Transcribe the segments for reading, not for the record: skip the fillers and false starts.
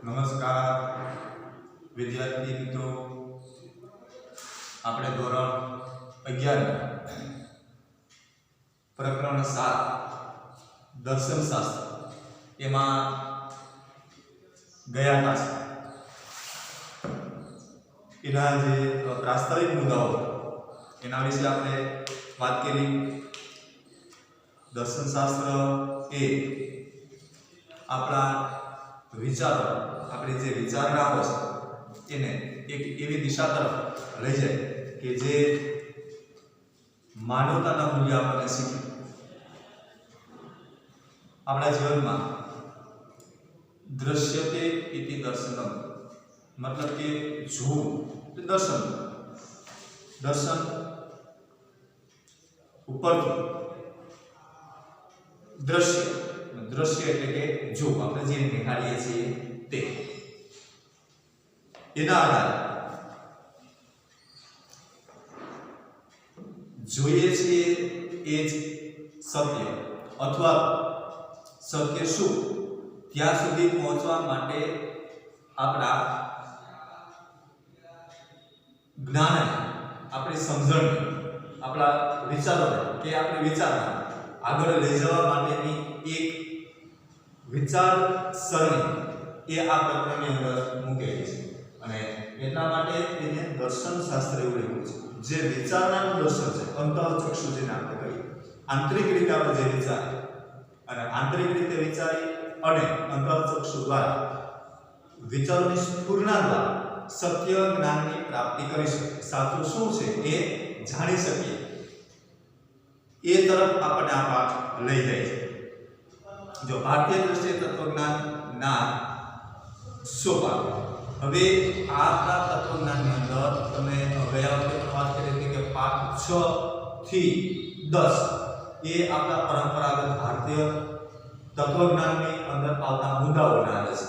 નમસ્કાર વિદ્યાર્થી મિત્રો, આપણે ધોરણ 11 પ્રકરણ 7 દર્શનશાસ્ત્ર એમાં ગયા હતા. એના જે પ્રાસ્તાવિક મુદ્દાઓ એના વિશે આપણે વાત કરી. દર્શનશાસ્ત્ર એ આપણા વિચારો, આપણી જે વિચારણાઓ છે એને એક એવી દિશા તરફ લઈ જાય કે જે માનવતાના મૂલ્ય આપણને શીખે. આપણા જીવનમાં દ્રશ્યતે ઇતિ દર્શનમ, મતલબ કે જોવું દર્શન. દર્શન ઉપરથી દ્રશ્ય, દ્રશ્ય એટલે કે જો આપણે જે નિહાળીએ છીએ તે, એના આધારે જોઈએ છીએ એ જ સત્ય, અથવા સત્ય શું ત્યાં સુધી પહોંચવા માટે આપણા જ્ઞાન, આપણી સમજણ, આપણા વિચારોને કે આપણી વિચારણા આગળ લઈ જવા માટેની એક વિચાર સરણી એ આ પ્રકરણની અંદર મૂકેલી છે. અને એટલા માટે એને દર્શન શાસ્ત્ર એવું લખ્યું છે. જે વિચારણાનું દર્શન છે, અંતઃચક્ષુ જેને આપણે કહીએ, આંતરિક રીતે આપણે જે વિચારીએ અને આંતરિક રીતે વિચારી અને અંતઃચક્ષુ દ્વારા વિચારોની સ્ફુરણા દ્વારા સત્ય જ્ઞાનની પ્રાપ્તિ કરી શકીએ. સાચું શું છે એ જાણી શકીએ. એ તરફ આપણને આ પાઠ લઈ જાય છે. જો ભારતીય દ્રષ્ટિએ તત્વજ્ઞાન ના સોપાન. હવે આપણા તત્વજ્ઞાનની અંદર તમે ગયા વખતે વાત કરી હતી કે પાઠ 6 થી 10 એ આપણા પરંપરાગત ભારતીય તત્વજ્ઞાનની અંદર આવતા મુદ્દાઓના આવે છે.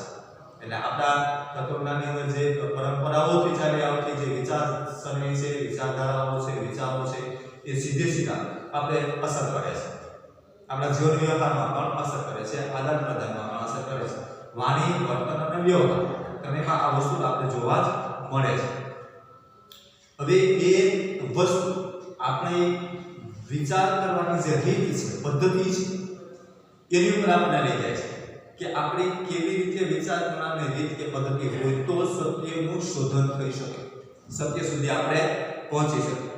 એટલે આપણા તત્વજ્ઞાનની અંદર જે પરંપરાઓથી ચાલી આવતી જે વિચારસરણી છે, વિચારધારાઓ છે, વિચારો છે, એ સીધે સીધા આપણે અસર કરે છે. આપણા જીવન વ્યવહારમાં પણ અસર કરે છે, આદાન પ્રદાનમાં પણ અસર કરે છે, વાણી, વર્તન અને વ્યવહાર તેમાં આ વસ્તુ આપણે જોવા જ મળે છે. હવે એ વસ્તુ આપણે વિચાર કરવાની જે રીત છે, પદ્ધતિ છે, એની ઉપર આપણે લઈ જાય છે કે આપણે કેવી રીતે વિચાર કરવાની રીત કે પદ્ધતિ હોય તો સત્યનું શોધન થઈ શકે, સત્ય સુધી આપણે પહોંચી શકીએ.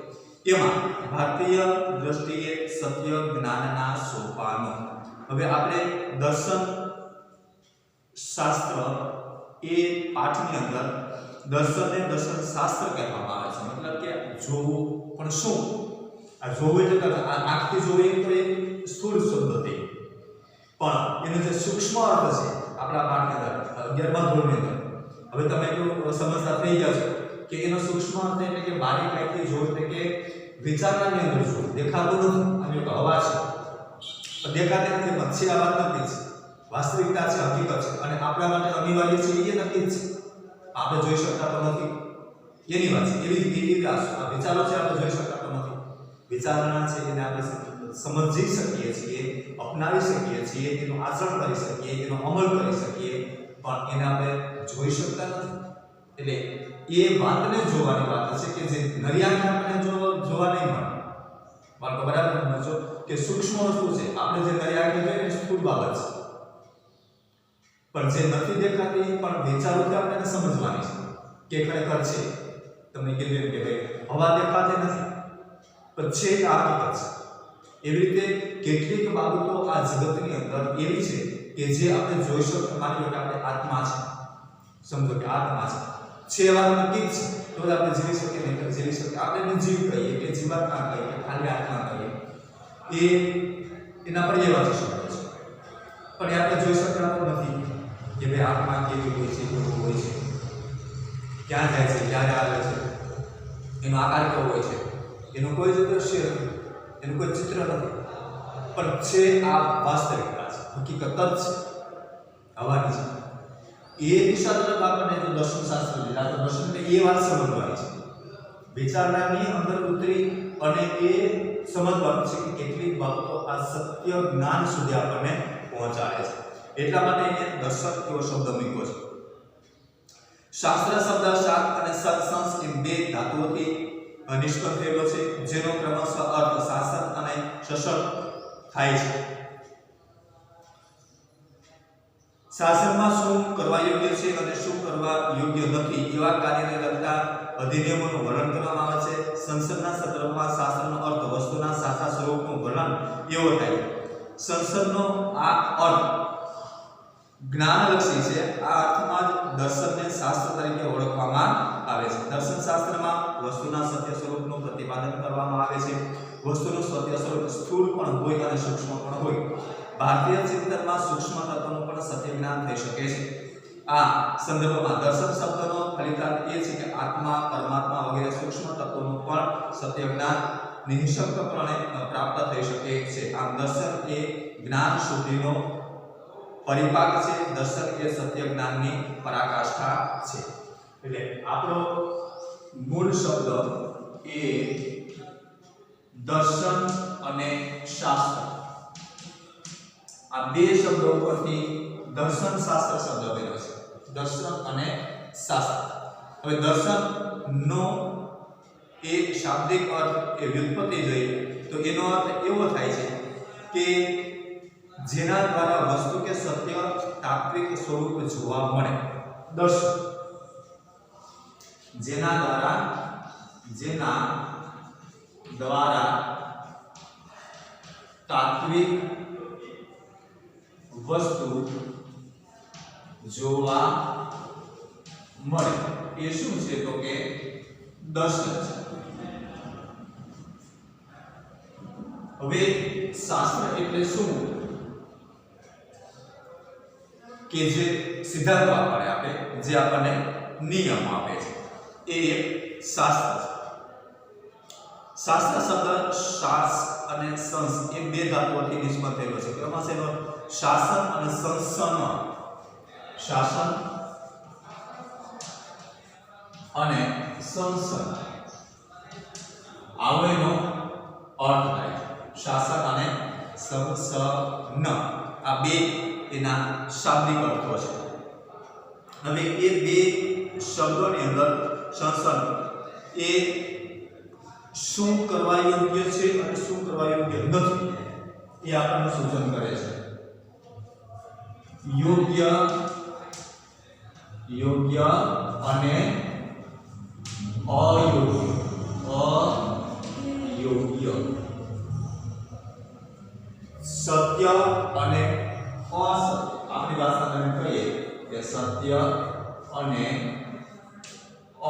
એમાં ભારતીય દ્રષ્ટિએ સત્ય જ્ઞાનના સોપાનો. હવે આપણે દર્શન શાસ્ત્ર એ પાઠની અંદર દર્શનને દર્શન શાસ્ત્ર કહેવામાં આવે છે. મતલબ કે જોવું પણ શું? આ જોવું એટલે આંખથી જોવું તો એક સ્થૂળ શબ્દ થઈ, પણ એનો જે સૂક્ષ્મ અર્થ છે આપણા પાઠની અંદર 11મા ધોરણની અંદર હવે તમે એટલું સમજતા થઈ ગયા છો કે એનો સૂક્ષ્મ અર્થ એટલે કે બારીકાઈથી જોવું એટલે કે વિચારણાની અંદર જોવું. દેખાતું નથી, આની એક હવા છે પણ દેખાતી નથી, પણ છે આ વાત નથી, વાસ્તવિકતા છે, હકીકત છે, અને આપણા માટે અનિવાર્ય છે એ નક્કી છે. આપણે જોઈ શકતા તો નથી એની વાત છે. એવી રીતે આ વિચારો છે આપણે જોઈ શકતા તો નથી. વિચારણા છે એને આપણે સમજી શકીએ છીએ, અપનાવી શકીએ છીએ, એનું આચરણ કરી શકીએ, એનો અમલ કરી શકીએ, પણ એને આપણે જોઈ શકતા નથી. એટલે એ વાતને જોવાની વાત છે કે જે નરિયાને આપણે જોવા નહીં મળે. બાળકો બરાબર સમજો કે સૂક્ષ્મ વસ્તુ છે, આપણે જે નરિયાને જોઈએ એ સ્થૂળ બાબત છે, પણ જે નથી દેખાતી પણ વિચારોથી આપણે સમજવાની છે કે ખરેખર છે. તમને કીધું કે ભાઈ હવા દેખાતી નથી પણ છે આ હકીકત છે. એવી રીતે કેટલીક બાબતો આ જગતની અંદર એવી છે કે જે આપણે જોઈ શકતા, માની લો કે આપણે આત્મા છે, સમજો કે આત્મા છે વાત નક્કી છે તો આપણે જીવી શકીએ, નહીં જીવી શકીએ. આપણે જીવ કહીએ કે જીવાત્મા કહીએ કે ખાલી આત્મા કહીએ, એ એના પર એ વાત શબ્દ છે, પણ એ આપણે જોઈ શકતા નથી કે ભાઈ આત્મા કેવી હોય છે, કેવું હોય છે, ક્યાં જાય છે, ક્યારે આવે છે, એનો આકાર કેવો હોય છે, એનું કોઈ જ દ્રશ્ય નથી, એનું કોઈ ચિત્ર નથી, પણ છે આ વાસ્તવિકતા છે, હકીકત જ છે, હવાની છે. એ દિશા તરફ આપણને જો દર્શન શાસ્ત્ર લીધા તો દર્શનને એ વાત સમજવાની છે, વિચારણાની અંદર ઉતરી અને એ સમજવાનું છે કે કેટલીક બાબતો આ સત્ય જ્ઞાન સુધી આપણને પહોંચાડે છે. એટલા માટે એને દર્શક એવો શબ્દ મૂક્યો છે. શાસ્ત્ર શબ્દ શાસ્ત્ર અને સત્સંસ એ બે ધાતુઓથી નિષ્પન્ન થયેલો છે, જેનો ક્રમશઃ અર્થ શાસન અને સશક થાય છે. શાસનમાં શું કરવા યોગ્ય છે અને શું કરવા યોગ્ય નથી એવા કાર્યને લગતા અધિનિયમોનું વર્ણન કરવામાં આવે છે. સંસદના સંદર્ભમાં શાસનનો અર્થ વસ્તુના સાચા સ્વરૂપનું વર્ણન એવો થાય. સંસદનો આ અર્થ જ્ઞાનલક્ષી છે. આ અર્થમાં જ દર્શનને શાસ્ત્ર તરીકે ઓળખવામાં આવે છે. દર્શન શાસ્ત્રમાં વસ્તુના સત્ય સ્વરૂપનું પ્રતિપાદન કરવામાં આવે છે. વસ્તુનું સત્ય સ્વરૂપ સ્થૂળ પણ હોય અને સૂક્ષ્મ પણ હોય. ભારતીય ચિંતનમાં સૂક્ષ્મ તત્વનું પણ સત્ય જ્ઞાન થઈ શકે છે. આ સંદર્ભમાં દર્શન શબ્દનો ફલિતાર્થ એ છે કે આત્મા, પરમાત્મા વગેરે સૂક્ષ્મ તત્વોનું પણ સત્ય જ્ઞાન નિઃશંકપણે પ્રાપ્ત થઈ શકે છે. આમ દર્શન એ જ્ઞાન શુદ્ધિનો પરિપાક છે. દર્શન એ સત્ય જ્ઞાનની પરાકાષ્ઠા છે. એટલે આપણો મૂળ શબ્દ એ દર્શન અને શાસ્ત્ર, આ બે શબ્દો પરથી દર્શન શાસ્ત્ર શબ્દ બન્યો છે. દર્શન અને શાસ્ત્ર. હવે દર્શન નો એ શાબ્દિક અર્થ એ વ્યુત્પત્તિ જોઈએ તો એનો અર્થ એવો થાય છે કે જેના દ્વારા વસ્તુ કે સત્ય તાત્વિક સ્વરૂપ જોવા મળે. દર્શન જેના દ્વારા તાત્વિક વસ્તુ જોવા મળે એ શું છે તો કે દર્શન છે. હવે શાસ્ત્ર એટલે શું કે જે સિદ્ધાંતો આપે, જે આપણને નિયમ આપે છે, એ શાસ્ત્ર છે. શાસ્ત્ર શબ્દ શાસ અને સંસ એ બે ધાતુઓથી નિષ્પન્ન થયેલો છે. ક્રમશઃ એનો શાસન અને સંસન, શાસન અને સંસન આવો એનો અર્થ થાય. શાસન અને સંસન આ બે એના શાબ્દિક અર્થો છે. હવે એ બે શબ્દોની અંદર સંસન એ શું કરવા યોગ્ય છે અને શું કરવા યોગ્ય નથી એ આપણને સૂચન કરે છે. યોગ્ય અને અયોગ્ય, સત્ય અને અસત્ય. આપણી ભાષામાં કહીએ કે સત્ય અને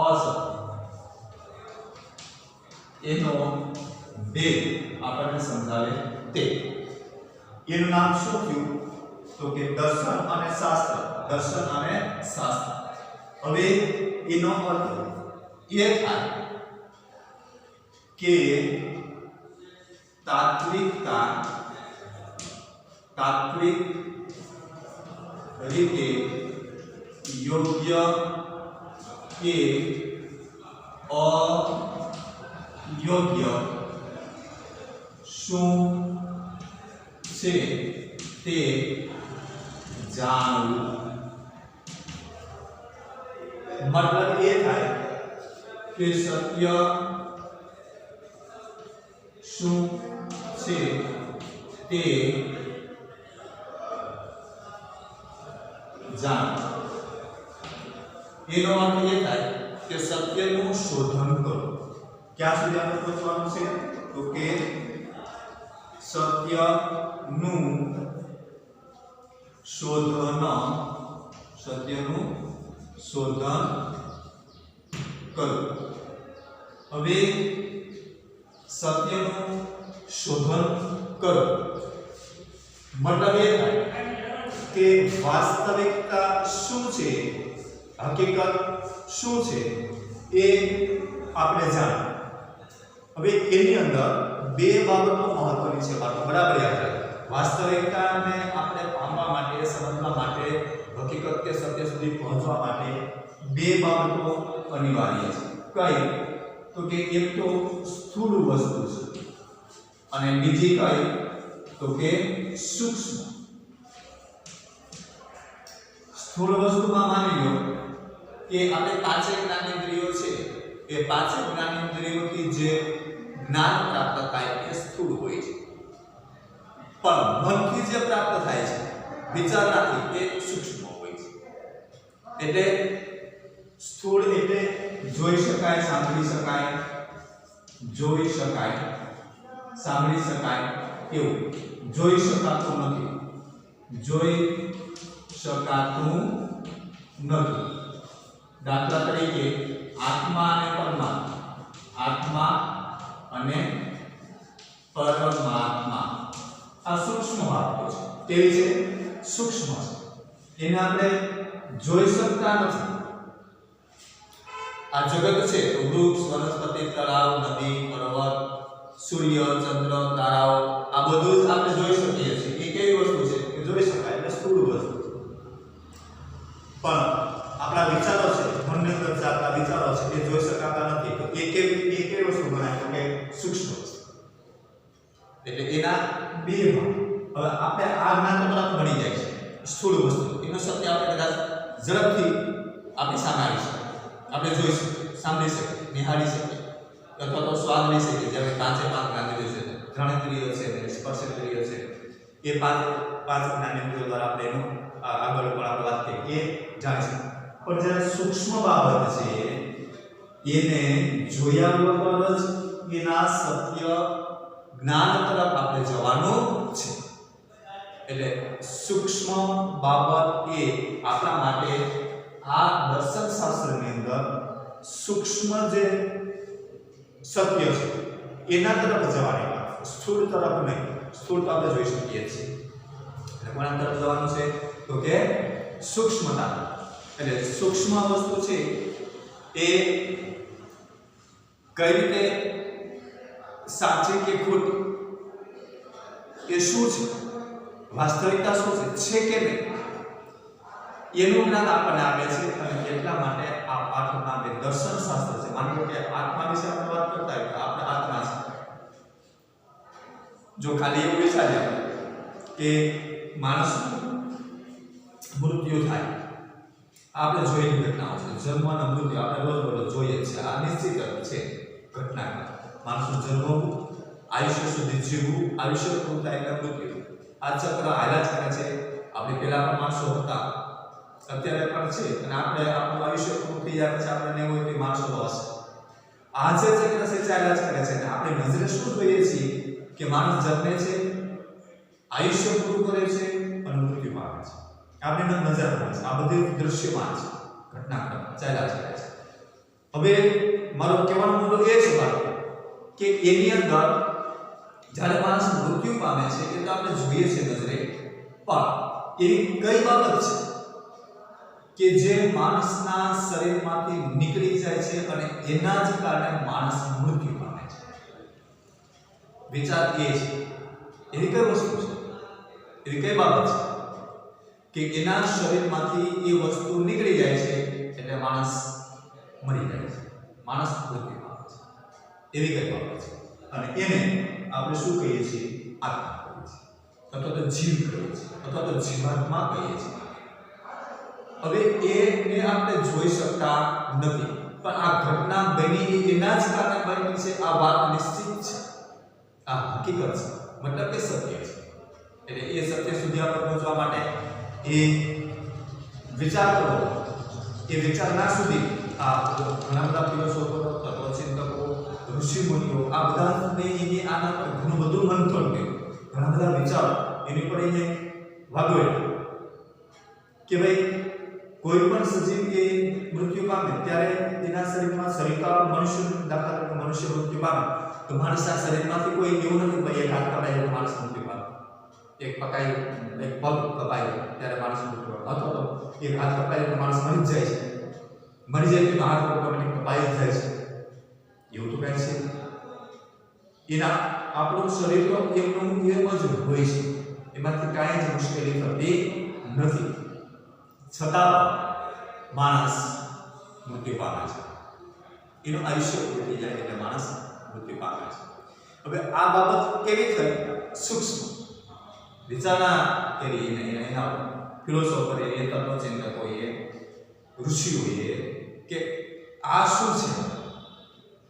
અસત્ય એનો ભેદ આપણને સમજાવે તે. એનું નામ શું થયું તો કે દર્શન અને શાસ્ત્ર. દર્શન અને શાસ્ત્ર. હવે એનો અર્થ એ થાય કે તાત્વિક રીતે યોગ્ય કે અયોગ્ય શું છે તે જાણવું. મતલબ એ થાય કે સત્ય શું છે તે જાણવું. એનો અર્થ એ થાય કે સત્યનું શોધન કરો. ક્યાં સુધી આપણે પહોંચવાનું છે તો કે સત્યનું શોધન કરો. હવે સત્યનું શોધન કરો મતલબ એ થાય કે વાસ્તવિકતા શું છે, હકીકત શું છે એ આપણે જાણો. હવે એની અંદર બે બાબતો મહત્વની છે. બરાબર યાદ રાખો. વાસ્તવિકતાને આપણે પામવા માટે, સમજવા માટે, હકીકત કે સત્ય સુધી પહોંચવા માટે બે બાબતો અનિવાર્ય છે. કઈ તો કે એક તો સ્થૂળ વસ્તુ છે અને બીજી કઈ તો કે સૂક્ષ્મ. સ્થૂળ વસ્તુમાં માની લો કે આપણે પાંચે જ્ઞાનેન્દ્રિયો છે એ પાંચે જ્ઞાનેન્દ્રિયોથી જે જ્ઞાન પ્રાપ્ત થાય એ સ્થૂળ હોય છે, પણ મનથી જે પ્રાપ્ત થાય છે વિચારણાથી એ સૂક્ષ્મ હોય છે. એટલે સ્થૂળ એટલે જોઈ શકાય, સાંભળી શકાય, જોઈ શકાય, સાંભળી શકાય એવું. જોઈ શકાતું નથી, જોઈ શકાતું નથી. દાખલા તરીકે આત્મા અને પરમાત્મા, આત્મા અને પરમાત્મા આ સૂક્ષ્મ વાતો છે. કેવી છે? સૂક્ષ્મ છે. એને આપણે જોઈ શકતા નથી. આ જગત છે તો વૃક્ષ, વનસ્પતિ, તળાવ, નદી, પર્વત, સૂર્ય, ચંદ્ર, તારાઓ આ બધું જ આપણે જોઈ શકીએ છીએ. એ કેવી વસ્તુ છે કે જોઈ શકાય, એટલે સ્થૂળ વસ્તુ. પણ આપણા વિચારો છે, મનની અંદર જે આપણા વિચારો છે એ જોઈ શકાતા નથી. તો એ કેવી વસ્તુ ગણાય? તો કે સૂક્ષ્મ વસ્તુ. એટલે એના બે ભાગ. હવે આપણે આ જ્ઞાન તરફ ભણી જાય છે સ્થૂળ વસ્તુ. એનો સત્ય આપણે કદાચ ઝડપથી આપણી સામે આવી શકે, આપણે જોઈ શકીએ, સાંભળી શકીએ, નિહાળી શકીએ, અથવા તો સ્વાદ લઈ શકીએ. જેમ પાંચે પાંચ જ્ઞાનેન્દ્રિયો છે, ઘ્રાણેન્દ્રિયો છે, સ્પર્શેન્દ્રિયો છે, એ પાંચ જ્ઞાનેન્દ્રિયો દ્વારા આપણે એનું આગળ પણ આપણે વાત કરીએ એ જાણી શકીએ. પણ જ્યારે સૂક્ષ્મ બાબત છે એને જોયા વગર જ એના સત્ય જ્ઞાન તરફ આપણે જવાનું છે. એટલે સૂક્ષ્મ બાબત એ આપણા માટે આ દર્શન શાસ્ત્રની અંદર સૂક્ષ્મ જે સત્ય છે એના તરફ જવાની વાત, સ્થૂળ તરફ નહીં. સ્થૂળ તો આપણે જોઈ શકીએ છીએ. એટલે કોના તરફ જવાનું છે? તો કે સૂક્ષ્મતા. એટલે સૂક્ષ્મ વસ્તુ છે એ કઈ રીતે સાચી કે ખોટી, એ શું છે, વાસ્તવિકતા શું છે કે નહીં, એનું જ્ઞાન આપણને આપે છે. અને એટલા માટે આ પાઠનું નામ એ દર્શન શાસ્ત્ર છે. માનો કે આત્મા વિશે આપણે વાત કરતા હોય તો આપણે આત્મા છે. જો ખાલી એવું વિચારીએ કે માણસ મૃત્યુ થાય, આપણે જોયેલી ઘટનાઓ છે, જન્મ અને મૃત્યુ આપણે રોજ જોઈએ છીએ, આ નિશ્ચિત છે ઘટના. માણસનું જન્મ, આયુષ્ય સુધી જીવવું, આયુષ્ય પૂરું થાય એટલે મૃત્યુ. આ ચક્ર હાલ્યા જ કરે છે. આપણે પહેલા પણ માણસો હતા, અત્યારે પણ છે, અને આપણે આપણું આયુષ્ય પૂરું થઈ જાય પછી આપણે 90 માણસો તો હશે. આ જે ચક્ર છે ચાલ્યા જ કરે છે. અને આપણે નજરે શું જોઈએ છીએ કે માણસ જન્મે છે, આયુષ્ય પૂરું કરે છે અને મૃત્યુ પામે છે. આપણે નજર પડે છે. આ બધું દૃશ્યમાન છે, ઘટનાક્રમ ચાલ્યા જ કરે છે. હવે મારો કહેવાનો મુદ્દો એ છે કે એની અંદર જ્યારે માણસ મૃત્યુ પામે છે એ તો આપણે જોઈએ છે નજરે, પણ એવી કઈ બાબત છે કે જે માણસના શરીરમાંથી નીકળી જાય છે અને એના જ કારણે માણસ મૃત્યુ પામે છે? વિચાર એ છે. એવી કઈ વસ્તુ છે, એવી કઈ બાબત છે કે એના શરીરમાંથી એ વસ્તુ નીકળી જાય છે એટલે માણસ મરી જાય છે, માણસ મૃત્યુ પામે છે? એવી કઈ બાબત છે? અને એને આપણે શું કહીએ છીએ? આત્મા કહીએ છીએ, અથવા તો જીવ કહીએ છીએ, અથવા તો જીવાત્મા કહીએ છીએ. હવે એને આપણે જોઈ શકતા નથી, પણ આ ઘટના બની એના જ કારણે બની છે. આ વાત નિશ્ચિત છે, આ હકીકત છે, મતલબ કે સત્ય છે. એટલે એ સત્ય સુધી આપણે પહોંચવા માટે એ વિચાર કરવો, એ વિચારના સુધી આ ઘણા બધા ફિલોસોફરો, તત્વચિંતકો, ઋષિ મુનિઓ આ બધાને એને આના પર ઘણું બધું મંથન કર્યું, ઘણા બધા વિચારો એની પર એને વાગોય કે ભાઈ કોઈ પણ સજીવ કે મૃત્યુ પામે ત્યારે તેના શરીરમાં શરીરકા મનુષ્ય, દાખલા તરીકે મનુષ્ય મૃત્યુ પામે તો માણસના શરીરમાંથી કોઈ એવું નથી ભાઈ એક હાથ કપાય એટલે માણસ મૃત્યુ પામે, એક પકાય, એક પગ કપાય ત્યારે માણસ મૃત્યુ પામે, અથવા તો એક હાથ કપાય એટલે માણસ મરી જ જાય છે, મરી જાય તો હાથ ઓટોમેટિક કપાઈ જ જાય છે. એવું તો કઈ છે? એના આપણું શરીર તો એકનું એમ જ હોય છે, એમાંથી કાંઈ જ મુશ્કેલી થતી નથી, છતાં માણસ મૃત્યુ પામે છે. એનું આયુષ્ય પૂરું થઈ જાય એટલે માણસ મૃત્યુ પામે છે. હવે આ બાબત કેવી થઈ? સૂક્ષ્મ વિચારણા કરી એના ફિલોસોફરે, એ તત્વચિંતકોએ, ઋષિઓએ કે આ શું છે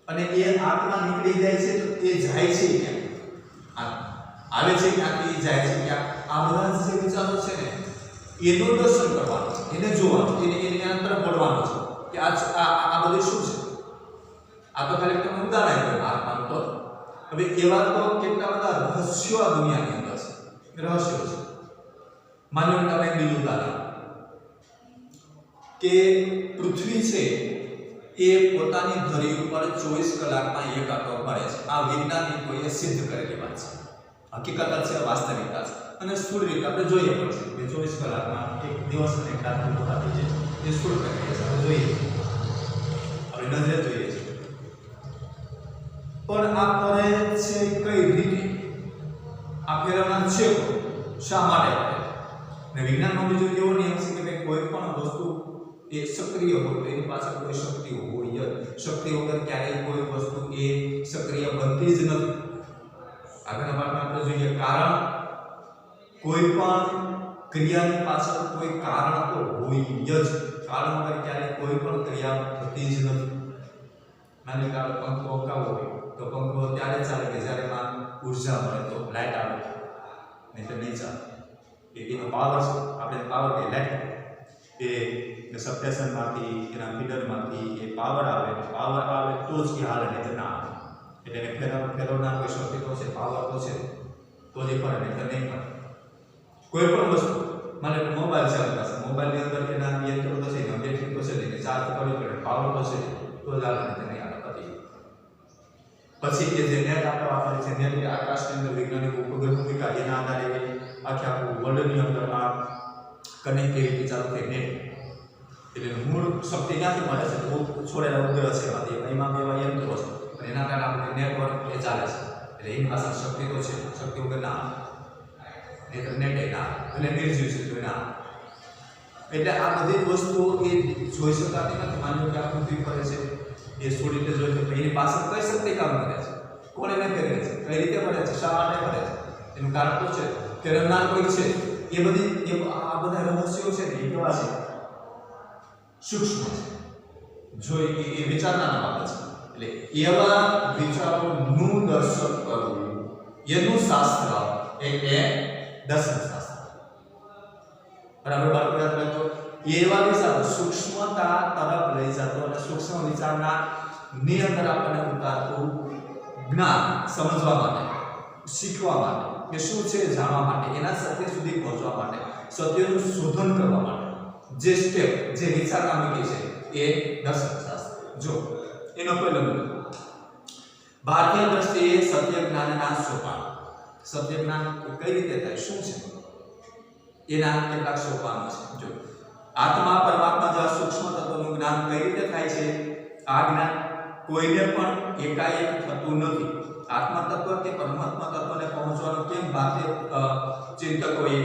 અને એ આત્મા નીકળી જાય છે તો એ જાય છે ક્યાં, આવે છે ક્યાંથી, જાય છે ક્યાં, આ બધા જે વિચારો છે ને એનું દર્શન કરવાનું, એને જોવાનું, એને અંતર પડવાનું છે કે આ બધું શું છે. આ તો ખાલી તમને ઉદાહરણ આપ્યું આત્માનું. તો હવે એવા તો કેટલા બધા રહસ્યો આ દુનિયાની અંદર છે, રહસ્યો છે. માનો કે તમે બીજું ઉદાહરણ કે પૃથ્વી છે એ પોતાની ધરી ઉપર 24 કલાકમાં એક આંટો ફરે છે. આ વૈજ્ઞાનિકોએ સિદ્ધ કરેલી વાત છે, હકીકત છે, વાસ્તવિકતા છે. અને સ્થૂળ રીતે આપણે જોઈએ પણ છે કે 24 કલાકમાં એક દિવસ અને એક રાત પૂરા થઈ જાય. એ સ્થૂળ પ્રક્રિયા આપણે જોઈએ, આપણે નજરે જોઈએ છે. પણ આ ફરે છે કઈ રીતે, આ ફેરવના છે શા માટે ફરે? ને વિજ્ઞાનનો બીજો એવો નિયમ છે કે કોઈ પણ વસ્તુ એ સક્રિય હોય તો એની પાછળ કોઈ શક્તિ હોય. શક્તિ વગર ક્યારેય કોઈ વસ્તુ એ સક્રિય બનતી જ નથી. આગળના પાઠમાં આપણે જોઈએ કારણ, કોઈ પણ ક્રિયાની પાછળ કોઈ કારણ તો હોય જ. કારણ વગર ક્યારેય કોઈ પણ ક્રિયા થતી જ નથી. માની કે આપણે પંખો હકાવવો હોય તો પંખો ત્યારે ચાલે કે જ્યારે એમાં ઉર્જા મળે, તો લાઇટ આવે, નહીં તો નહીં ચાલે. એનો પાવર છે, આપણે પાવર કે લાઇટ એ સબસ્ટેશનમાંથી એના ફીડરમાંથી એ પાવર આવે તો જ એ હાલે, નહીં તો ના આવે. એટલે એને ફેરવનાર કોઈ શક્તિ તો છે, પાવર તો છે, તો જ એ ફરે, નહીં તો નહીં ફરે. કોઈ પણ વસ્તુ, માને મોબાઈલ છે આપણી પાસે, મોબાઈલની અંદર એના યંત્રો તો છે, બેટરી તો છે, એને ચાર્જ કરવી પડે, પાવર તો છે, તો જ હાલે, નહીં તો નહીં હાલે. પછી કે જે નેટ આપણે વાપરીએ છીએ, નેટ એ આકાશની અંદર વૈજ્ઞાનિકો ઉપગ્રહ મૂક્યા, એના આધારે આખું વર્લ્ડની અંદર આ કનેક્ટિવિટી ચાલુ થઈ. નેટ એટલે મૂળ શક્તિ ક્યાંથી મળે છે? છોડેલા ઉપગ્રહ છે એમાં એવા યંત્રો છે, પણ એના કારણે આપણે નેટવર્ક એ ચાલે છે. એટલે એની પાસે શક્તિ તો છે, શક્તિ વગર ના આવે, નહીં તો નેટ એ ના આવે, એટલે નિર્જીવ છે તો ના આવે. એટલે આ બધી વસ્તુઓ એ જોઈ શકાતી નથી. માની કે આ પૃથ્વી ફરે છે, એ સ્થૂળ રીતે જોઈએ તો એની પાસે કઈ શક્તિ કામ કરે છે, કોણ એને ફેરવે છે, કઈ રીતે ફરે છે, શા માટે ફરે છે, એનું કારણ તો છે, ફેરવનાર કોઈ છે. એ બધી આ બધા રહસ્યો છે ને એ કેવા છે? સૂક્ષ્મ છે. જો એ વિચારનારા બાબત છે. એટલે એવા વિચારોનું દર્શન કરવું એનું શાસ્ત્ર એટલે દર્શન શાસ્ત્ર. બરાબર બાળકો યાદ રાખજો. એવા વિચારો સૂક્ષ્મતા તરફ લઈ જતો અને સૂક્ષ્મ વિચારના ની અંદર આપણને ઉતારતું જ્ઞાન સમજવા માટે, શીખવા માટે, કે શું છે જાણવા માટે, એના સત્ય સુધી પહોંચવા માટે, સત્યનું શોધન કરવા માટે જે સ્ટેપ, જે વિચારણા મૂકી છે એ દર્શન શાસ્ત્ર. જો એનો પહેલો મુદ્દો, ભારતીય દ્રષ્ટિએ સત્ય જ્ઞાનના સોપાન. સત્ય જ્ઞાન કઈ રીતે થાય, શું છે, એના કેટલાક સોપાનો છે. જો આત્મા પરમાત્મા જેવા સૂક્ષ્મ તત્વનું જ્ઞાન કઈ રીતે થાય છે? આ જ્ઞાન કોઈને પણ એકાએક થતું નથી. આત્મા તત્વ કે પરમાત્મા તત્વને પહોંચવાનું કેમ ભારતીય ચિંતકોએ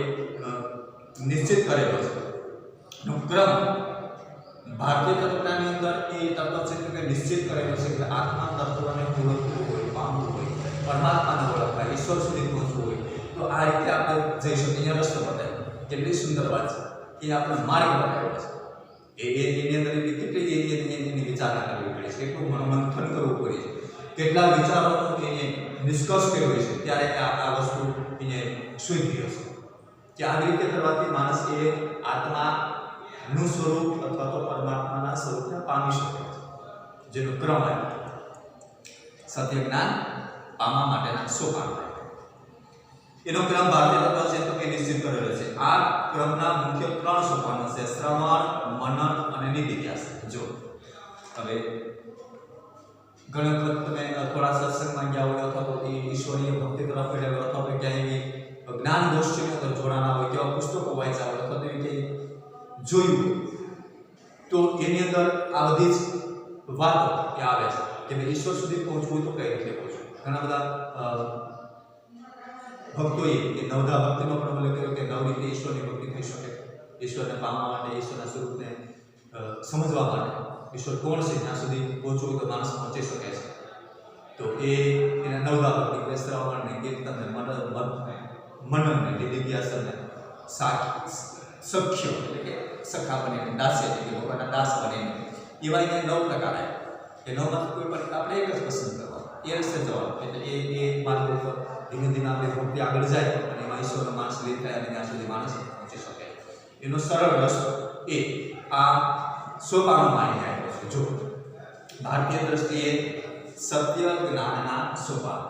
નિશ્ચિત કરેલો છે. નો ક્રમ ભારતીય તત્વની અંદર એ તત્વચિંતકે નિશ્ચિત કરેલો છે કે આત્મા તત્વને ઓળખવું હોય, પામવું હોય, પરમાત્માને ઓળખવા, ઈશ્વર સુધી પહોંચવું હોય તો આ રીતે આપણે જઈ શકીએ. અહીંયા રસ્તો બતાવ્યો, કેટલી સુંદર વાત છે. એ આપણે માર્ગ બતાવ્યો છે. એની અંદર કેટલી એની વિચારણા કરવી પડે છે, કેટલું મનોમંથન કરવું પડે છે, કેટલા વિચારોનો એને નિષ્કર્ષ કર્યો છે, ત્યારે આ વસ્તુ એને શોધી હશે કે આવી રીતે કરવાથી માણસ એ આત્માનું સ્વરૂપ અથવા તો પરમાત્માના સ્વરૂપને પામી શકે છે. જેનો ક્રમ આવ્યો સત્ય જ્ઞાન પામવા માટેના સોપાન. એનો ક્રમ ભારતીય તત્વચિંતકે નિશ્ચિત કરેલો છે. આ ક્રમના મુખ્ય 3 સોપાનો છે: શ્રવણ, મનન અને નિધિધ્યાસ. જો હવે ઘણી વખત તમે થોડા સત્સંગમાં ગયા હોય અથવા તો ઈશ્વરીય ભક્તિ તરફ વળ્યા હોય અથવા તો ક્યાંય જ્ઞાન ગોષ્ઠીની અંદર જોડાના હોય, કેવા પુસ્તકો વાંચ્યા હોય અથવા તો ક્યાંય જોયું તો એની અંદર આ બધી જ વાતો એ આવે છે કે ઈશ્વર સુધી પહોંચવું હોય તો કઈ રીતે પહોંચવું. ઘણા બધા ભક્તોએ એ નવધા ભક્તિનો પણ ઉલ્લેખ કર્યો કે 9 રીતે ઈશ્વરની ભક્તિ થઈ શકે. ઈશ્વરને પામવા માટે, ઈશ્વરના સ્વરૂપને સમજવા માટે, ઈશ્વર કોણ છે ત્યાં સુધી પહોંચવું તો માણસ પહોંચી શકે છે. તો એના નવધા ભક્તિ, શ્રવણને, કીર્તનને, મનનને, નિધિધ્યાસનને, સખ્ય એટલે કે સખા બનીને, દાસ એટલે કે ભગવાનના દાસ બનીને એવા એને 9 પ્રકાર આપ્યા કે 9 માંથી કોઈ પણ આપણે એક જ પસંદ કરવાનો એ રસ્તે જવાનું એટલે એ માર્ગ ઉપર ધીમે ધીમે આપણે ભક્તિ આગળ જાય અને એમાં ઈશ્વરનો માણસ લીન થાય અને ત્યાં સુધી માણસ પહોંચી શકે એનો સરળ રસ્તો એ આ સોપાનો માની આપ્યો છે જો ભારતીય દ્રષ્ટિએ સત્ય જ્ઞાનના સોપાન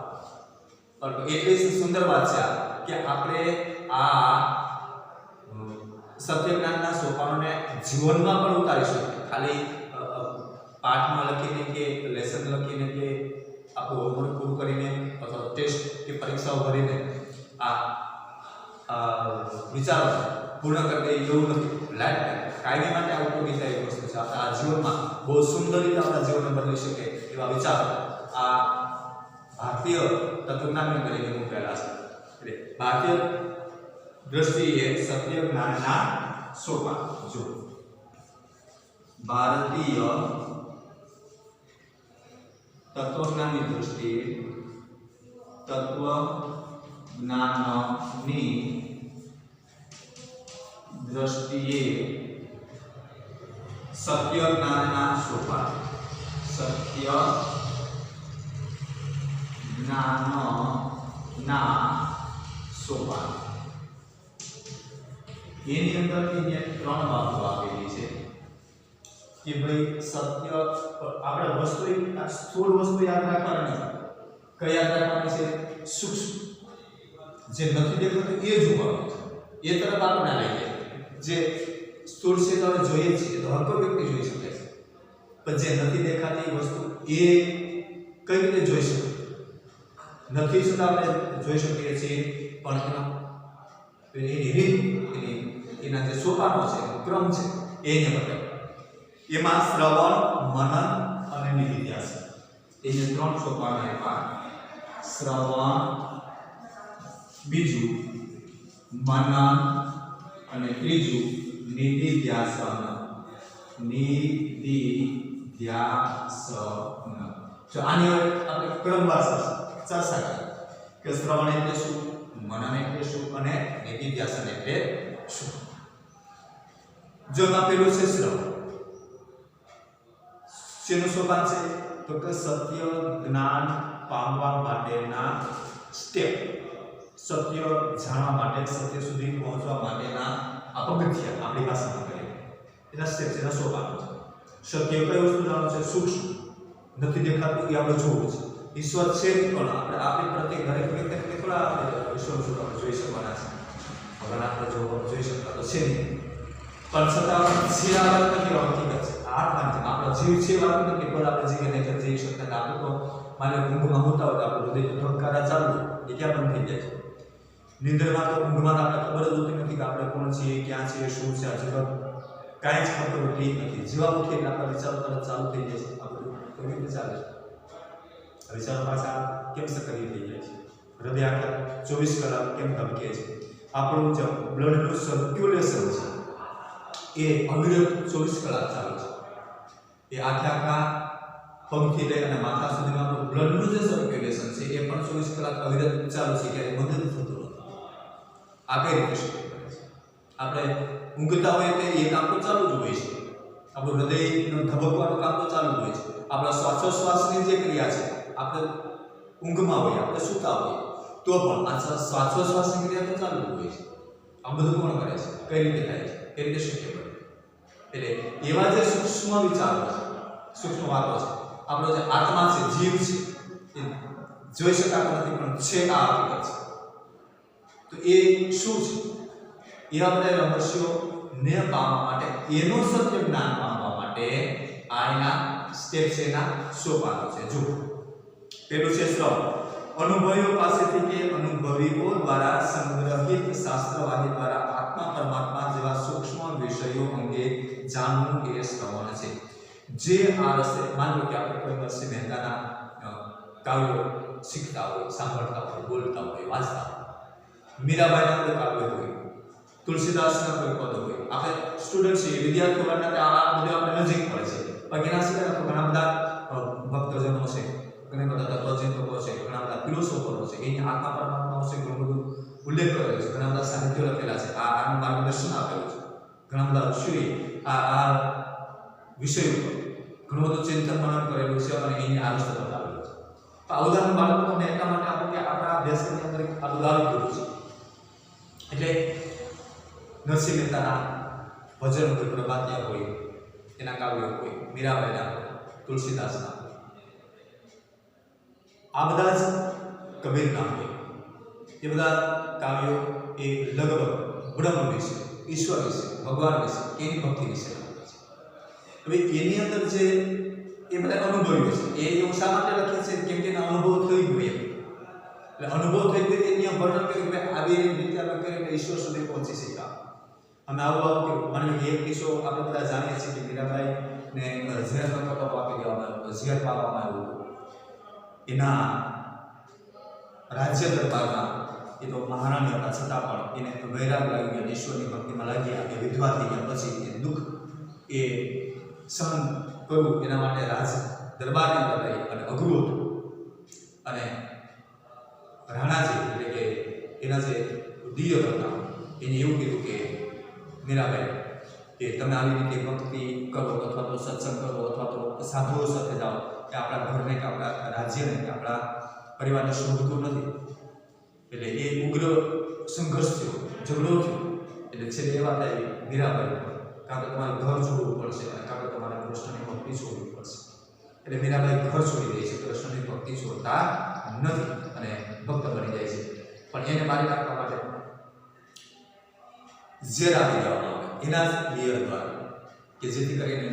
એટલી સુંદર વાત છે કે આપણે આ સત્ય જ્ઞાનના સોપાનોને જીવનમાં પણ ઉતારી શકીએ ખાલી પાઠમાં લખીને કે લેસન લખીને કે આપણું હોમવર્ક પૂરું કરીને અથવા ટેસ્ટ કે પરીક્ષાઓ ભરીને આ વિચારો પૂર્ણ કરી દઈએ એવું નથી લાઈફ કાયમી માટે આ ઉપયોગી થાય એવી વસ્તુ છે આપણે આ જીવનમાં બહુ સુંદર રીતે આપણા જીવનને બદલી શકે એવા વિચારો આ ભારતીય તત્વજ્ઞાનને કરીને મૂકેલા છે એટલે ભારતીય દ્રષ્ટિએ સત્ય જ્ઞાનના સોપાન જો ભારતીય તત્વજ્ઞાનની દ્રષ્ટિએ તત્વજ્ઞાનની દ્રષ્ટિએ સત્ય જ્ઞાનના સોપાન સત્ય જ્ઞાનના સોપાન એની અંદર ત્રણ બાબતો આપેલી છે કે ભાઈ સત્ય આપણે વસ્તુ સ્થૂળ વસ્તુ યાદ રાખવાની કઈ યાદ રાખવાની છે સૂક્ષ્મ જે નથી દેખાતું એ જોવાનું છે એ તરફ આપણે લઈ જાય જે સ્થૂળ છે તો જોઈએ છીએ તો હર કોઈ વ્યક્તિ જોઈ શકે છે પણ જે નથી દેખાતી વસ્તુ એ કઈ રીતે જોઈ શકે નથી છતાં આપણે જોઈ શકીએ છીએ પણ એની રીત એના જે સોપાનો છે ક્રમ છે એને બતાવે એમાં શ્રવણ મનન અને નિધિધ્યાસન એને ત્રણ સોપાનો આપ્યા શ્રવણ બીજું મનન અને ત્રીજું નિધિધ્યાસન જો આની આપણે ક્રમવાર ચર્ચા કરીએ કે શ્રવણ એટલે શું મનન એટલે શું અને નિધિધ્યાસન એટલે શું જો એમાં પેલું છે શ્રવણ શેનું સોપાન છે તો કે સત્ય જ્ઞાન પામવા માટેના સ્ટેપ સત્ય જાણવા માટે સત્ય સુધી પહોંચવા માટેના આ પગથિયા આપણી ભાષામાં કહીએ એના સ્ટેપ એના સોપાનો છે સત્ય કઈ વસ્તુ જાણો છે સૂક્ષ્મ નથી દેખાતું એ આપણે જોવું છે ઈશ્વર છે પણ આપણે આપણી પ્રત્યે દરેક વ્યક્તિને કેટલા ઈશ્વર શું આપણે જોઈ શકવાના છે ભગવાન આપણે જોઈ શકતા તો છે નહીં પણ છતાં જે આ વાત નથી હકીકત છે આત્મા આપણો જીવ છે વાત નથી પણ આપણે જીવે નહીં જઈ શકતા આપણે તો માને ઊંઘમાં હોતા હોય આપણું હૃદય ધબકારા ચાલુ એ ક્યાં બંધ થઈ જાય છે નિંદ્રમાં તો ઊંઘમાં આપણે ખબર જ હોતી નથી કે આપણે કોણ છીએ ક્યાં છીએ શું છે આ જગત કાંઈ જ ખબર હોતી નથી જેવા ઉઠીએ એટલે આપણા વિચારો તરત ચાલુ થઈ જાય છે આપણું કેવી રીતે ચાલે છે વિચારો પાછા કેમ સક્રિય થઈ જાય છે હૃદય આખા 24 કલાક કેમ ધબકે છે આપણું જે બ્લડનું સર્ક્યુલેશન છે એ અવિરત 24 કલાક ચાલે છે એ આખા પગથી લઈ અને માથા સુધીમાં આપણું બ્લડનું જે સર્ક્યુલેશન છે એ પણ 24 કલાક અવિરત ચાલુ છે ક્યારેય બંધ નથી થતું આ કઈ રીતે શક્ય બને છે આપણે ઊંઘતા હોઈએ તો એ કામ તો ચાલુ જ હોય છે આપણું હૃદયનું ધબકવાનું કામ તો ચાલુ જ હોય છે આપણા શ્વાસોશ્વાસની જે ક્રિયા છે આપણે ઊંઘમાં હોઈએ આપણે સૂતા હોઈએ તો પણ આ શ્વાસોશ્વાસની ક્રિયા તો ચાલુ જ હોય છે આ બધું કોણ કરે છે કઈ રીતે થાય છે કઈ રીતે શક્ય બને એટલે એવા જે સૂક્ષ્મ વિચારો છે સૂક્ષ્મ વાતો છે આપણો જે આત્મા છે જીવ છે એ જોઈ શકાતો નથી પણ છે આ હકીકત છે તો એ શું છે એ આપણે રહસ્યોને પામવા માટે એનું સત્ય જ્ઞાન પામવા માટે આ એના સ્ટેપ છે એના સોપાનો છે જો પેલું છે શ્રવણ અનુભવીઓ પાસેથી કે અનુભવીઓ દ્વારા સંગ્રહિત શાસ્ત્રવાહી દ્વારા આત્મા પરમાત્મા જેવા સૂક્ષ્મ વિષયો અંગે જાણવું એ શ્રવણ છે જે આ રસ્તે માનો કે આપણે કોઈ નરસિંહ મહેતાના કાવ્યો શીખતા હોય સાંભળતા હોય બોલતા હોય વાંચતા હોય મીરાબાઈના કોઈ કાવ્ય હોય તુલસીદાસના કોઈ પદ હોય આપણે સ્ટુડન્ટ છીએ વિદ્યાર્થીઓ માટે આ બધું આપણે નજીક પડે છે પણ એના સિવાય તો ઘણા બધા ભક્તજનો છે ઘણા બધા તત્વચિંતકો છે ઘણા બધા ફિલોસોફરો છે એની આત્મા પરમાત્માઓ છે ઘણું બધું ઉલ્લેખ કરેલો છે ઘણા બધા સાહિત્યો લખેલા છે આનું માર્ગદર્શન આપેલું છે ઘણા બધા ઋષિઓએ આ વિષય ઉપર ઘણું બધું ચિંતન મનન કરેલું છે અને એની આલોચના બતાવેલું છે. તો આ ઉદાહરણ બાળકો તમને એટલા માટે આપું કે આપણા દેશની અંદર આ ઉદાહરણ કર્યું છે. એટલે નરસિંહ મહેતાના ભજન હોય, પ્રભાતિયા હોય, એના કાવ્યો હોય, મીરાબાઈના હોય, તુલસીદાસના હોય, આ બધા જ કબીરના હોય. એ બધા કાવ્યો એ લગભગ બ્રહ્મ વિશે, ઈશ્વર વિશે, ભગવાન વિશે, એની ભક્તિ વિશે લખે છે. હવે એની અંદર જે એ બધા અનુભવ્યો છે એ એવું શા માટે લખે છે? કેમ કે એના અનુભવ થઈ ગયો એમ. એટલે અનુભવ થઈ ગયો એની વર્ણન કર્યું કે આવી રીતે આપણે કરીને ઈશ્વર સુધી પહોંચી શક્યા. અમે આવું કે મને એક કિસ્સો આપણે બધા જાણીએ છીએ કે મીરાબાઈ ને ઝિયારતનો કટકો આપી દેવામાં આવ્યો, ઝિયારત આપવામાં આવ્યું. એના રાજ્ય દરબારમાં એ તો મહારાણી હતા છતાં પણ એને વૈરાગ લાગી ગયો, ઈશ્વરની ભક્તિમાં લાગ્યા, એ વિધવા થઈ ગયા. પછી એ દુઃખ એ સહન કરવું એના માટે રાજ દરબારની અંદર રહી અને અઘરું હતું. અને રાણાજી એટલે કે એના જે દિયર હતા એને એવું કીધું કે મીરાબાઈ કે તમે આવી રીતે ભક્તિ કરો અથવા તો સત્સંગ કરો અથવા તો સાધુઓ સાથે જાઓ કે આપણા ઘરને કે આપણા રાજ્યને કે આપણા પરિવારને શોભતું નથી. એટલે એ ઉગ્ર સંઘર્ષ થયો, ઝઘડો થયો. એટલે છેલ્લે એ વાત આવી મીરાબાઈ કાં તો તમારે ઘર છોડવું પડશે અને કાં તો તમારે કૃષ્ણની ભક્તિ છોડવી પડશે. એટલે મીરાબાઈ ઘર છોડી દે છે, કૃષ્ણની ભક્તિ છોડતા નથી અને ભક્ત બની જાય છે. પણ એને મારી નાખવા માટે ઝેર આપી દેવામાં આવે એના જ લેયર દ્વારા, કે જેથી કરીને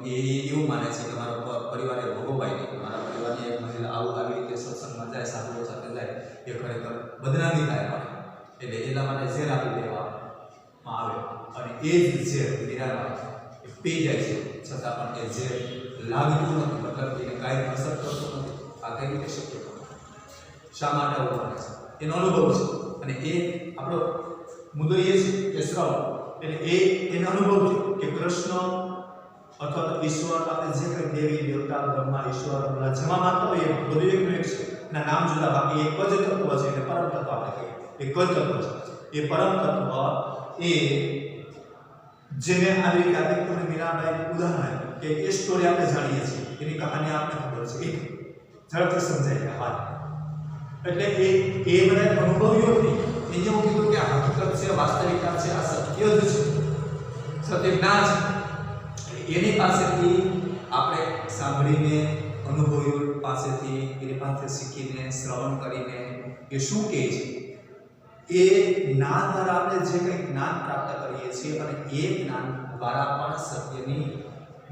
એ એવું માને છે કે મારો પરિવારે ભોગવાય નહીં, મારા પરિવારની એક મહિલા આવું આવી રીતે સત્સંગમાં જાય, સાધુઓ સાથે જાય, એ ખરેખર બદનામી થાય પડે. એટલે એટલા માટે ઝેર આપી દેવામાં આવે અને એ જ ઝેર મીરાબાઈ પી જાય છે, છતાં પણ એ ઝેર લાગતું નથી, મતલબ એને કાંઈ અસર કરતું નથી. આ કઈ રીતે શક્ય બને? શા માટે આવું બને છે? એનો અનુભવ છે. અને એ આપણો મુદ્દો એ છે કે શ્રવણ, એટલે એનો અનુભવ છે કે કૃષ્ણ અથવા તો ઈશ્વર, આપણે જે કંઈ દેવી દેવતા બ્રહ્મા ઈશ્વર જેમાં માનતા હોય એ બધું એકનું એક છે. એના નામ જુદા, બાકી એક જ તત્વ છે, એટલે પરમ તત્વ આપણે કહીએ. એક જ તત્વ છે. એ પરમ તત્વ એ જેને આવી રીતે આપણે તમને મીરાબાઈ ઉદાહરણ કે એ સ્ટોરી આપણે જાણીએ છીએ, એની કહાની આપણે ખબર છે, એ ઝડપથી સમજાય કે હા. એટલે એ બધા અનુભવીઓથી એને એવું કીધું કે આ હકીકત છે, વાસ્તવિકતા છે, આ સત્ય જ છે, સત્ય ના છે. એની પાસેથી આપણે સાંભળીને, અનુભવીઓ પાસેથી, એની પાસે શીખીને, શ્રવણ કરીને એ શું કહે છે એ જ્ઞાન દ્વારા આપણે જે કંઈ જ્ઞાન પ્રાપ્ત કરીએ છીએ અને એ જ્ઞાન દ્વારા પણ સત્યની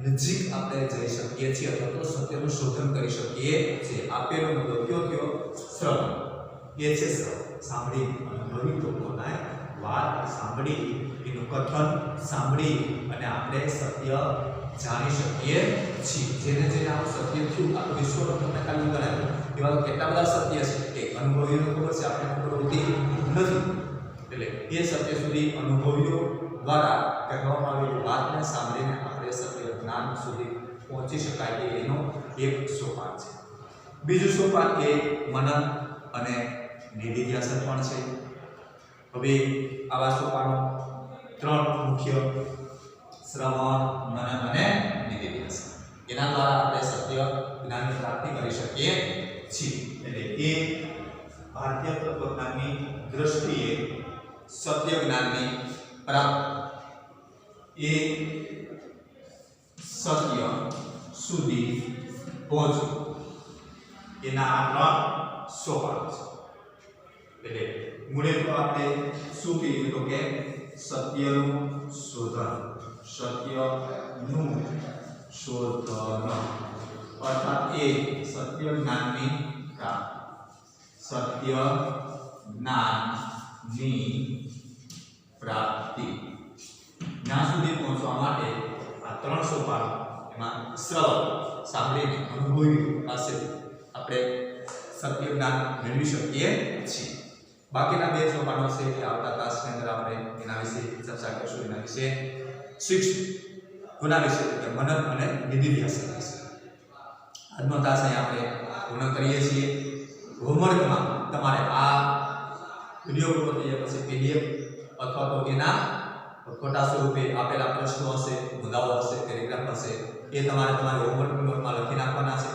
નજીક આપણે જઈ શકીએ છીએ અથવા તો સત્યનું શોધન કરી શકીએ છીએ. આપેલો મુદ્દો કયો થયો? શ્રવણ. એ છે શ્રવણ. સાંભળી અનુભવી લોકોના વાત સાંભળી, એનું કથન સાંભળી અને આપણે સત્ય જાણી શકીએ છીએ. જેને જેને આવું સત્ય થયું, આપણું ઈશ્વર તમને ખાલી ગણાવ્યું, એવા તો કેટલા બધા સત્ય છે કે અનુભવીઓને ખબર છે, આપણે ખબર હોતી નથી. એટલે એ સત્ય સુધી અનુભવીઓ દ્વારા કહેવામાં આવેલી વાતને સાંભળીને આપણે સત્ય જ્ઞાન સુધી પહોંચી શકાય કે એનો એક સોપાન છે. બીજું સોપાન એ મનન અને નિધિધ્યાસન પણ છે. હવે આવા સોપાનો ત્રણ મુખ્ય: શ્રવણ, મનન અને નિધિધ્યાસન. એના દ્વારા આપણે સત્ય જ્ઞાનની પ્રાપ્તિ કરી શકીએ છીએ. એટલે એ ભારતીય તત્વજ્ઞાનની દ્રષ્ટિએ સત્ય જ્ઞાનની પ્રાપ્તિ એ સત્ય સુધી પહોંચવું એના આ ત્રણ સોપાન છે. એટલે મૂળે તો આપણે શું કહીએ તો કે સત્યનું શોધન, સત્યનું શોધન અર્થાત એ સત્ય જ્ઞાનની પ્રાપ્તિ, સત્ય જ્ઞાનની પ્રાપ્તિ. જ્ઞાન સુધી પહોંચવા માટે આ ત્રણ સોપાન, એમાં શ્રવણ, સાંભળીને અનુભવી પાસેથી આપણે સત્ય જ્ઞાન મેળવી શકીએ છીએ. બાકીના બે સોપાનો છે એ આવતા તાસની અંદર આપણે એના વિશે ચર્ચા કરીશું. એના વિશે શીખશું. ગુના વિશે એટલે મનન અને નિધિધ્યાસન વિશે આજનો તાસ અહીં આપણે પૂર્ણ કરીએ છીએ. હોમવર્કમાં તમારે આ વિડીયો પૂરો થઈ જાય પછી PDF અથવા તો એના ખોટા સ્વરૂપે આપેલા પ્રશ્નો હશે, મુદ્દાઓ હશે, પેરેગ્રાફ હશે, એ તમારે તમારી હોમવર્ક નોટમાં લખી નાખવાના છે.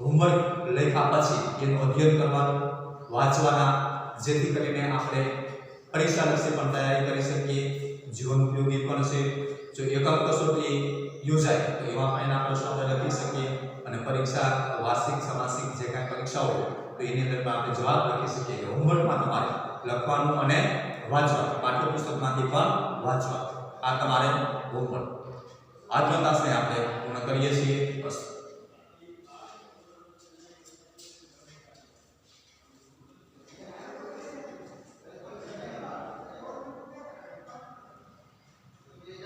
હોમવર્ક લખ્યા પછી એનું અધ્યયન કરવાનું, વાંચવાના, જેથી કરીને આપણે પરીક્ષાલક્ષી પણ તૈયારી કરી શકીએ, જીવન ઉપયોગી પણ છે. જો એકમ કસોટી યોજાય તો એમાં પણ એના પ્રશ્નો આપણે લખી શકીએ અને પરીક્ષા વાર્ષિક સમાસિક જે કાંઈ પરીક્ષા હોય તો એની અંદર આપણે જવાબ લખી શકીએ કે હોમવર્કમાં તમારે લખવાનું અને વાંચવાનું, પાઠ્યપુસ્તકમાંથી પણ વાંચવાનું. આ તમારે હોમવર્ક. આજનો ક્લાસને આપણે પૂર્ણ કરીએ છીએ. બસ.